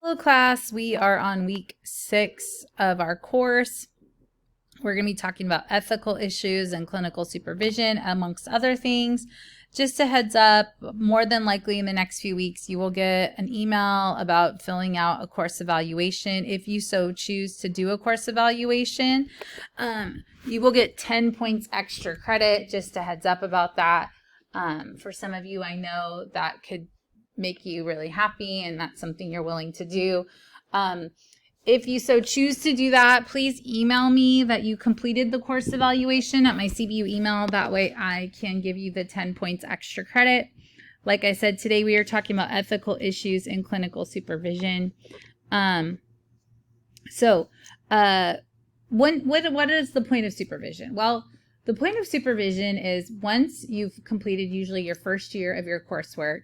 Hello class, we are on week 6 of our course. We're going to be talking about ethical issues and clinical supervision, amongst other things. Just a heads up, more than likely in the next few weeks, you will get an email about filling out a course evaluation. If you so choose to do a course evaluation, you will get 10 points extra credit. Just a heads up about that. For some of you, I know that could make you really happy, and that's something you're willing to do. If you so choose to do that, please email me that you completed the course evaluation at my CBU email. That way I can give you the 10 points extra credit. Like I said, today we are talking about ethical issues in clinical supervision. What is the point of supervision? Well, the point of supervision is once you've completed usually your first year of your coursework,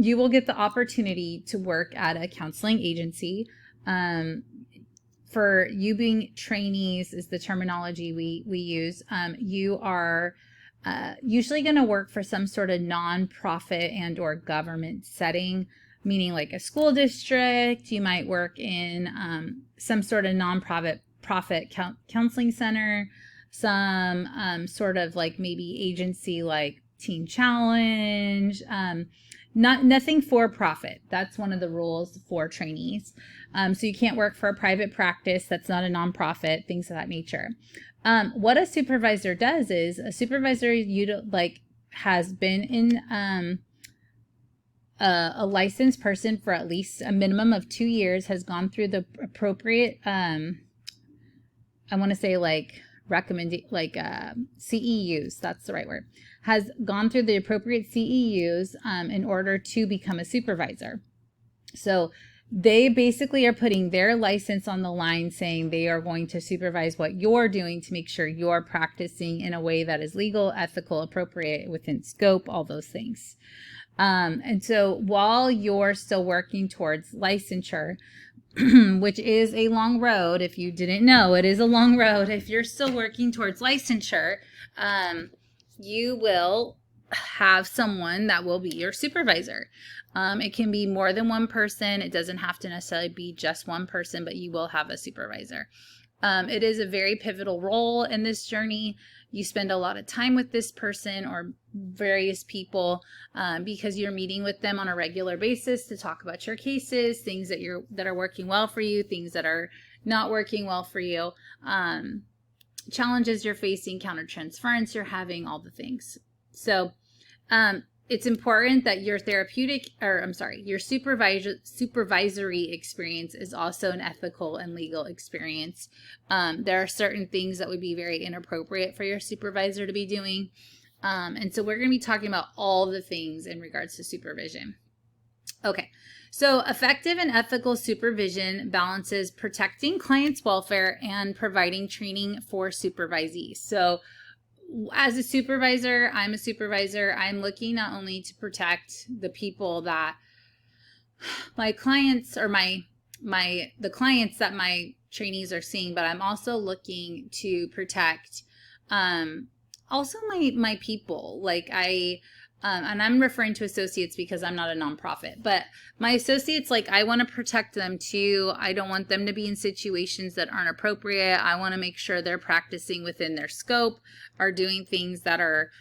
you will get the opportunity to work at a counseling agency. For you being trainees is the terminology we use. You are usually going to work for some sort of nonprofit and or government setting, meaning like a school district. You might work in some sort of nonprofit counseling center, some sort of like maybe agency like Teen Challenge, nothing for profit. That's one of the rules for trainees. So you can't work for a private practice that's not a nonprofit, things of that nature. What a supervisor does is a supervisor has been in a licensed person for at least a minimum of 2 years, has gone through the appropriate I want to say CEUs, that's the right word, has gone through the appropriate CEUs in order to become a supervisor. So they basically are putting their license on the line, saying they are going to supervise what you're doing to make sure you're practicing in a way that is legal, ethical, appropriate, within scope, all those things. And so while you're still working towards licensure, which is a long road, if you didn't know, it is a long road. If you're still working towards licensure, you will have someone that will be your supervisor. It can be more than one person. It doesn't have to necessarily be just one person, but you will have a supervisor. It is a very pivotal role in this journey. You spend a lot of time with this person or various people because you're meeting with them on a regular basis to talk about your cases, things that are working well for you, things that are not working well for you, challenges you're facing, countertransference you're having, all the things. So it's important that your your supervisory experience is also an ethical and legal experience. There are certain things that would be very inappropriate for your supervisor to be doing. And so we're going to be talking about all the things in regards to supervision. Okay, so effective and ethical supervision balances protecting clients' welfare and providing training for supervisees. So as a supervisor, I'm looking not only to protect the people that my clients or the clients that my trainees are seeing, but I'm also looking to protect also my people. And I'm referring to associates because I'm not a nonprofit, but my associates, I want to protect them too. I don't want them to be in situations that aren't appropriate. I want to make sure they're practicing within their scope, are doing things that are,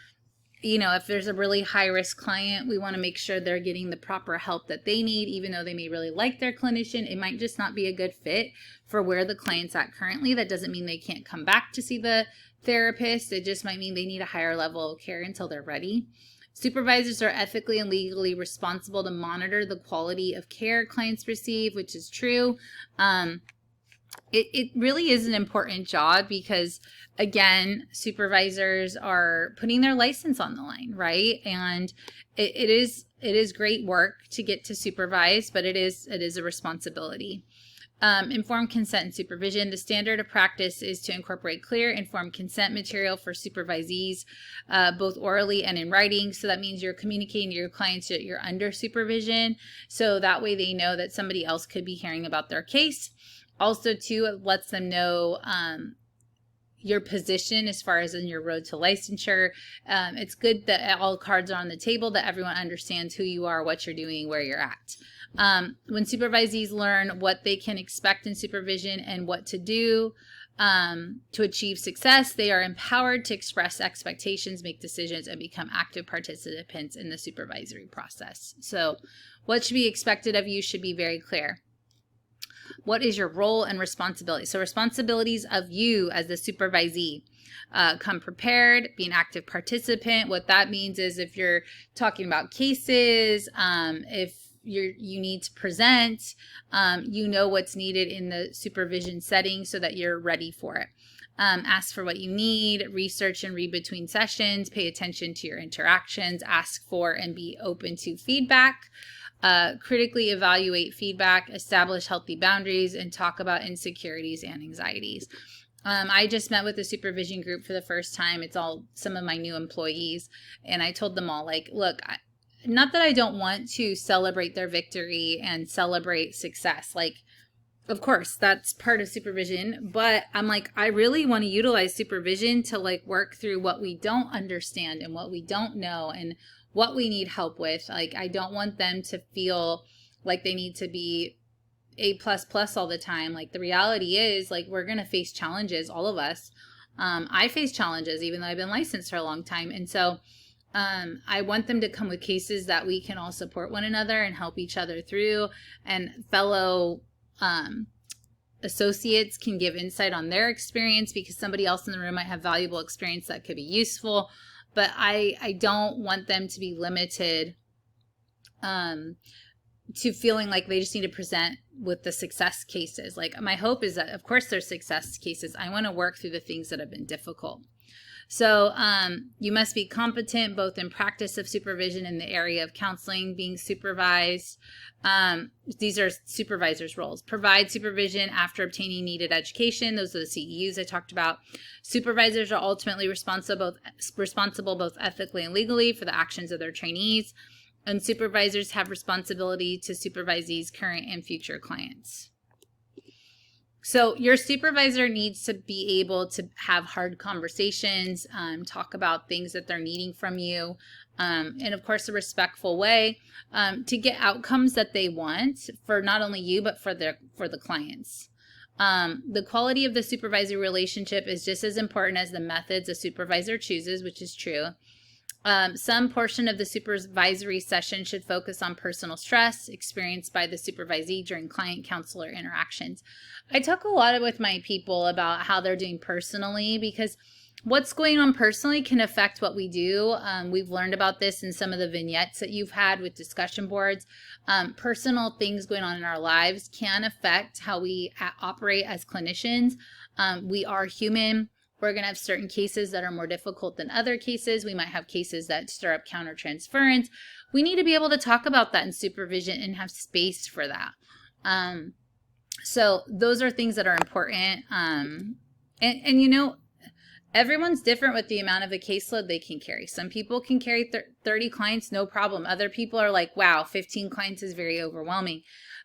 if there's a really high risk client, we want to make sure they're getting the proper help that they need, even though they may really like their clinician. It might just not be a good fit for where the client's at currently. That doesn't mean they can't come back to see the therapist. It just might mean they need a higher level of care until they're ready. Supervisors are ethically and legally responsible to monitor the quality of care clients receive, which is true. It really is an important job because, again, supervisors are putting their license on the line, right? And it is great work to get to supervise, but it is a responsibility. Informed consent and supervision. The standard of practice is to incorporate clear, informed consent material for supervisees, both orally and in writing. So that means you're communicating to your clients that you're under supervision. So that way they know that somebody else could be hearing about their case. Also, too, it lets them know your position as far as in your road to licensure. It's good that all cards are on the table, that everyone understands who you are, what you're doing, where you're at. When supervisees learn what they can expect in supervision and what to do to achieve success, they are empowered to express expectations, make decisions, and become active participants in the supervisory process. So what should be expected of you should be very clear. What is your role and responsibility? So responsibilities of you as the supervisee. Come prepared, be an active participant. What that means is if you're talking about cases, if you need to present, you know what's needed in the supervision setting so that you're ready for it. Ask for what you need, research and read between sessions, pay attention to your interactions, ask for and be open to feedback. Critically evaluate feedback, establish healthy boundaries, and talk about insecurities and anxieties. I just met with the supervision group for the first time. It's all some of my new employees. And I told them all, like, look, not that I don't want to celebrate their victory and celebrate success. Like, of course, that's part of supervision. But I'm like, I really want to utilize supervision to like work through what we don't understand and what we don't know and what we need help with. Like, I don't want them to feel like they need to be A++ all the time. Like, the reality is, like, we're going to face challenges, all of us. I face challenges, even though I've been licensed for a long time. And so I want them to come with cases that we can all support one another and help each other through. And fellow associates can give insight on their experience because somebody else in the room might have valuable experience that could be useful. But I don't want them to be limited to feeling like they just need to present with the success cases. Like, my hope is that, of course, there's success cases. I want to work through the things that have been difficult. So you must be competent both in practice of supervision in the area of counseling, being supervised. These are supervisors' roles. Provide supervision after obtaining needed education. Those are the CEUs I talked about. Supervisors are ultimately responsible both ethically and legally for the actions of their trainees. And supervisors have responsibility to supervisees, current and future clients. So your supervisor needs to be able to have hard conversations, talk about things that they're needing from you, and of course a respectful way to get outcomes that they want for not only you but for the clients. The quality of the supervisory relationship is just as important as the methods a supervisor chooses, which is true. Some portion of the supervisory session should focus on personal stress experienced by the supervisee during client-counselor interactions. I talk a lot with my people about how they're doing personally because what's going on personally can affect what we do. We've learned about this in some of the vignettes that you've had with discussion boards. Personal things going on in our lives can affect how we operate as clinicians. We are human. We're going to have certain cases that are more difficult than other cases. We might have cases that stir up countertransference. We need to be able to talk about that in supervision and have space for that. So those are things that are important. And you know, everyone's different with the amount of a caseload they can carry. Some people can carry 30 clients, no problem. Other people are like, wow, 15 clients is very overwhelming.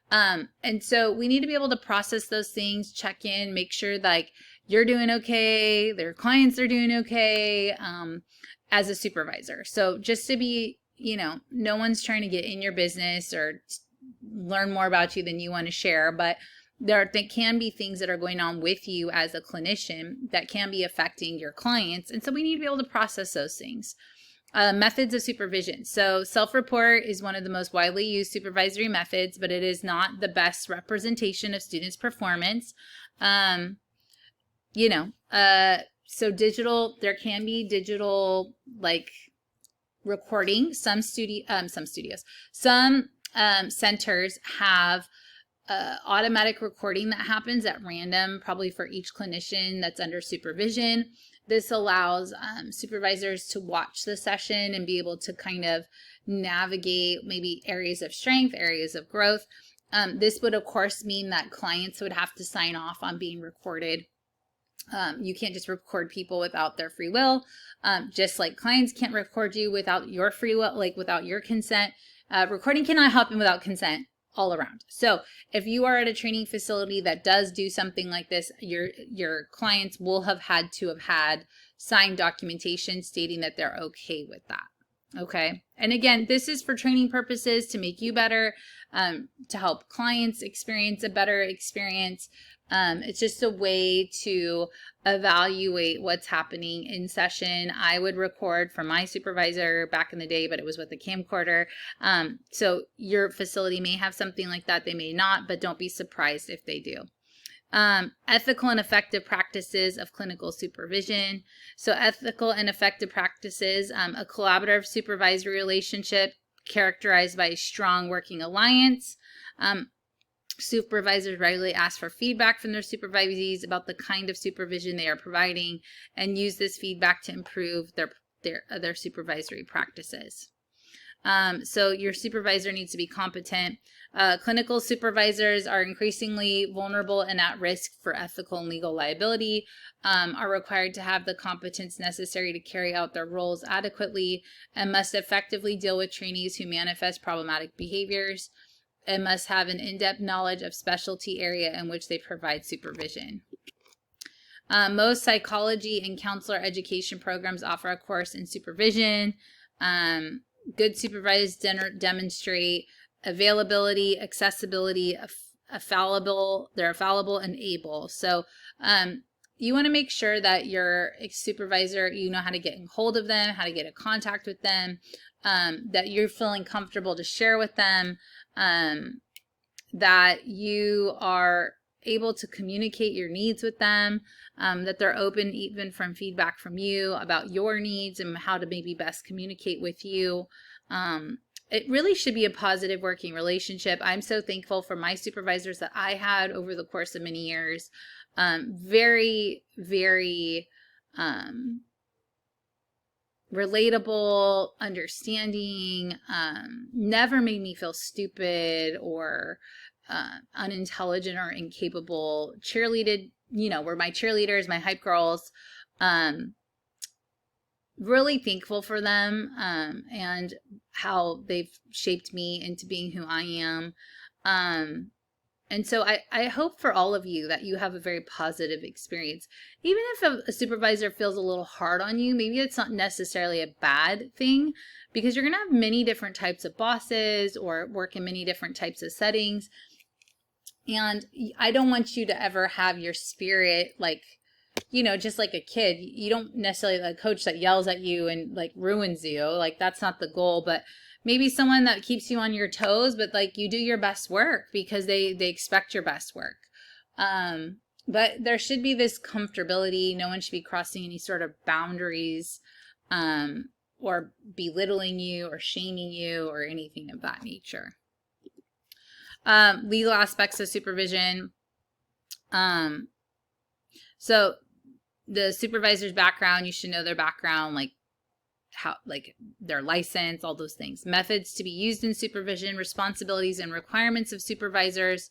And so we need to be able to process those things, check in, make sure like you're doing okay, their clients are doing okay, as a supervisor. So just to be, you know, no one's trying to get in your business or learn more about you than you want to share, but there can be things that are going on with you as a clinician that can be affecting your clients. And so we need to be able to process those things. Methods of supervision. So self-report is one of the most widely used supervisory methods, but it is not the best representation of students' performance. So digital, there can be digital like recording. Some centers have automatic recording that happens at random, probably for each clinician that's under supervision. This allows supervisors to watch the session and be able to kind of navigate maybe areas of strength, areas of growth. This would, of course, mean that clients would have to sign off on being recorded. You can't just record people without their free will, just like clients can't record you without your free will, like without your consent. Recording cannot happen without consent all around. So if you are at a training facility that does do something like this, your clients will have had signed documentation stating that they're okay with that. Okay. And again, this is for training purposes to make you better, to help clients experience a better experience. It's just a way to evaluate what's happening in session. I would record from my supervisor back in the day, but it was with a camcorder. So your facility may have something like that. They may not, but don't be surprised if they do. Ethical and effective practices of clinical supervision. So ethical and effective practices, a collaborative supervisory relationship characterized by a strong working alliance. Supervisors regularly ask for feedback from their supervisees about the kind of supervision they are providing and use this feedback to improve their supervisory practices. So your supervisor needs to be competent. Clinical supervisors are increasingly vulnerable and at risk for ethical and legal liability, are required to have the competence necessary to carry out their roles adequately, and must effectively deal with trainees who manifest problematic behaviors, and must have an in-depth knowledge of specialty area in which they provide supervision. Most psychology and counselor education programs offer a course in supervision. Good supervisors demonstrate availability, accessibility, they're fallible and able. So you want to make sure that your supervisor, you know how to get in hold of them, how to get in contact with them, that you're feeling comfortable to share with them, that you are able to communicate your needs with them, that they're open even from feedback from you about your needs and how to maybe best communicate with you. It really should be a positive working relationship. I'm so thankful for my supervisors that I had over the course of many years. Very, very relatable, understanding, never made me feel stupid or unintelligent or incapable. Cheerleaded, were my cheerleaders, my hype girls. Really thankful for them and how they've shaped me into being who I am. And so I hope for all of you that you have a very positive experience. Even if a supervisor feels a little hard on you, maybe it's not necessarily a bad thing, because you're going to have many different types of bosses or work in many different types of settings. And I don't want you to ever have your spirit just like a kid. You don't necessarily like a coach that yells at you and like ruins you. Like that's not the goal, but maybe someone that keeps you on your toes, but like you do your best work because they expect your best work. But there should be this comfortability. No one should be crossing any sort of boundaries, or belittling you or shaming you or anything of that nature. Legal aspects of supervision. So the supervisor's background, you should know their background, like their license, all those things. Methods to be used in supervision, responsibilities and requirements of supervisors,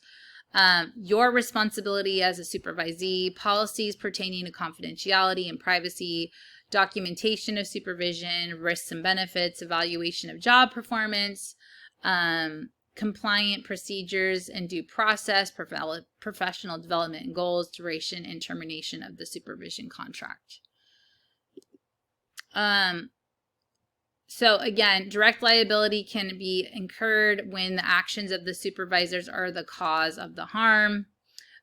your responsibility as a supervisee, policies pertaining to confidentiality and privacy, documentation of supervision, risks and benefits, evaluation of job performance, compliant procedures and due process, professional development and goals, duration and termination of the supervision contract. So again, direct liability can be incurred when the actions of the supervisors are the cause of the harm.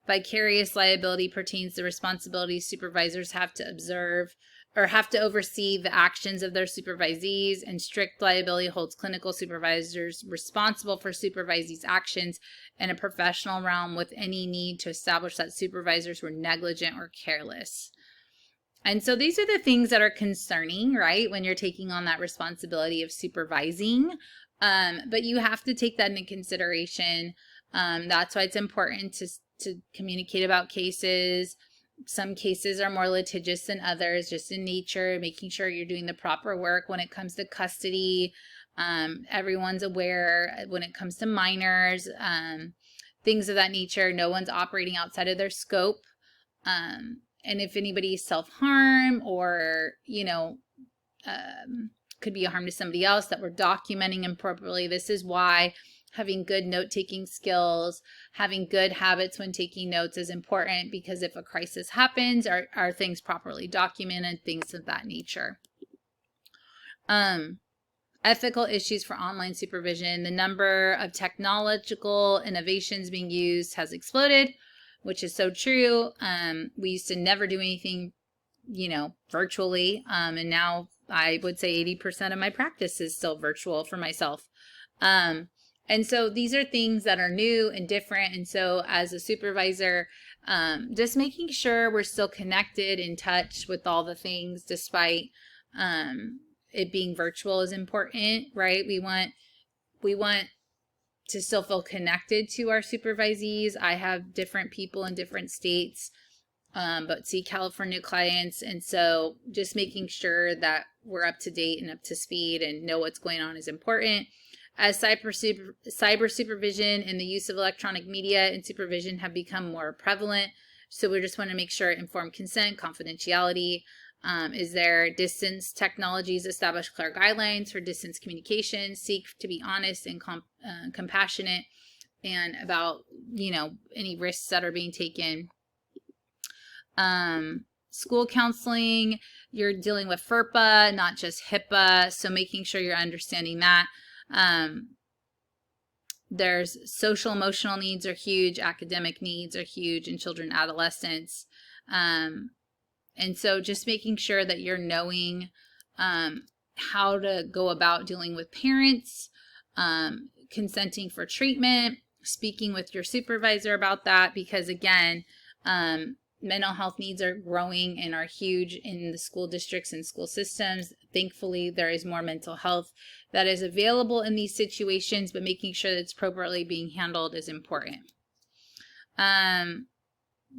Vicarious liability pertains to responsibilities supervisors have to observe or have to oversee the actions of their supervisees, and strict liability holds clinical supervisors responsible for supervisees' actions in a professional realm with any need to establish that supervisors were negligent or careless. And so these are the things that are concerning, right, when you're taking on that responsibility of supervising. But you have to take that into consideration. That's why it's important to communicate about cases. Some cases are more litigious than others, just in nature, making sure you're doing the proper work when it comes to custody. Everyone's aware when it comes to minors, things of that nature. No one's operating outside of their scope. And if anybody self-harm or, could be a harm to somebody else, that we're documenting appropriately. This is why having good note-taking skills, having good habits when taking notes is important, because if a crisis happens, are things properly documented, things of that nature. Ethical issues for online supervision. The number of technological innovations being used has exploded, which is so true. We used to never do anything, virtually. And now I would say 80% of my practice is still virtual for myself. And so these are things that are new and different. And so as a supervisor, just making sure we're still connected, in touch with all the things, despite it being virtual, is important, right? We want to still feel connected to our supervisees. I have different people in different states, but see California clients. And so just making sure that we're up to date and up to speed and know what's going on is important. As cyber supervision and the use of electronic media and supervision have become more prevalent. So we just want to make sure informed consent, confidentiality, is there. Distance technologies establish clear guidelines for distance communication, seek to be honest and compassionate, and about, any risks that are being taken. School counseling, you're dealing with FERPA, not just HIPAA, so making sure you're understanding that. There's social emotional needs are huge, academic needs are huge in children and adolescents. And so just making sure that you're knowing how to go about dealing with parents, consenting for treatment, speaking with your supervisor about that, because again, mental health needs are growing and are huge in the school districts and school systems. Thankfully, there is more mental health that is available in these situations, but making sure that it's appropriately being handled is important.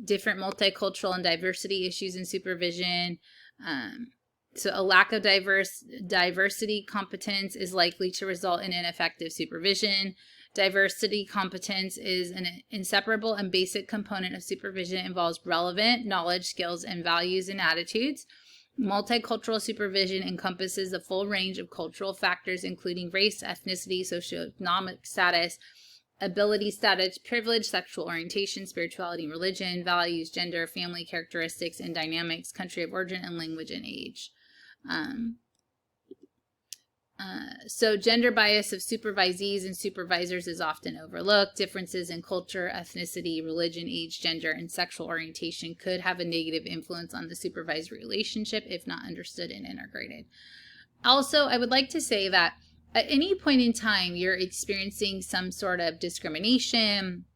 Different multicultural and diversity issues in supervision. So a lack of diversity competence is likely to result in ineffective supervision. Diversity competence is an inseparable and basic component of supervision. It involves relevant knowledge, skills, and values and attitudes. Multicultural supervision encompasses the full range of cultural factors, including race, ethnicity, socioeconomic status, ability status, privilege, sexual orientation, spirituality, religion, values, gender, family characteristics and dynamics, country of origin, and language and age. So gender bias of supervisees and supervisors is often overlooked. Differences in culture, ethnicity, religion, age, gender, and sexual orientation could have a negative influence on the supervisory relationship if not understood and integrated. Also, I would like to say that at any point in time you're experiencing some sort of discrimination,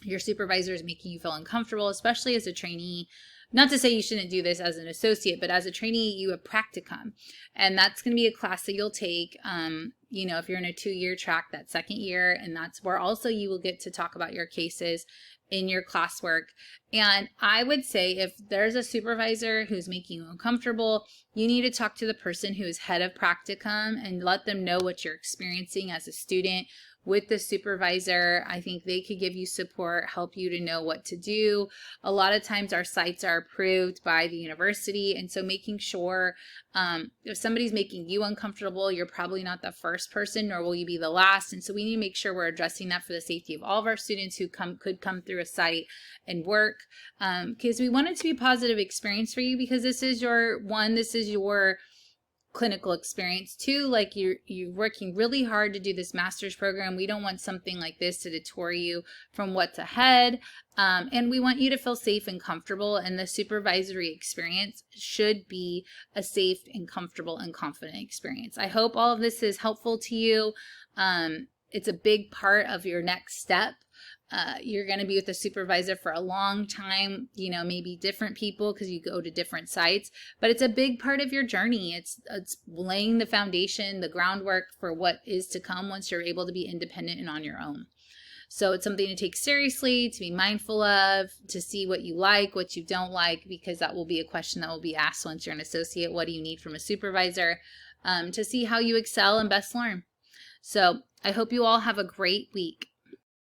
your supervisor is making you feel uncomfortable, especially as a trainee. Not to say you shouldn't do this as an associate, but as a trainee, you have practicum. And that's going to be a class that you'll take, if you're in a 2-year track, that second year. And that's where also you will get to talk about your cases in your classwork. And I would say if there's a supervisor who's making you uncomfortable, you need to talk to the person who is head of practicum and let them know what you're experiencing as a student with the supervisor. I think they could give you support, help you to know what to do. A lot of times our sites are approved by the university, and so making sure if somebody's making you uncomfortable, you're probably not the first person, nor will you be the last. And so we need to make sure we're addressing that for the safety of all of our students who could come through a site and work, because we want it to be a positive experience for you, because this is your clinical experience. 2, like you're working really hard to do this master's program. We don't want something like this to deter you from what's ahead. And we want you to feel safe and comfortable, and the supervisory experience should be a safe and comfortable and confident experience. I hope all of this is helpful to you. It's a big part of your next step. You're going to be with the supervisor for a long time, maybe different people because you go to different sites, but it's a big part of your journey. It's laying the foundation, the groundwork for what is to come once you're able to be independent and on your own. So it's something to take seriously, to be mindful of, to see what you like, what you don't like, because that will be a question that will be asked once you're an associate. What do you need from a supervisor, to see how you excel and best learn? So I hope you all have a great week.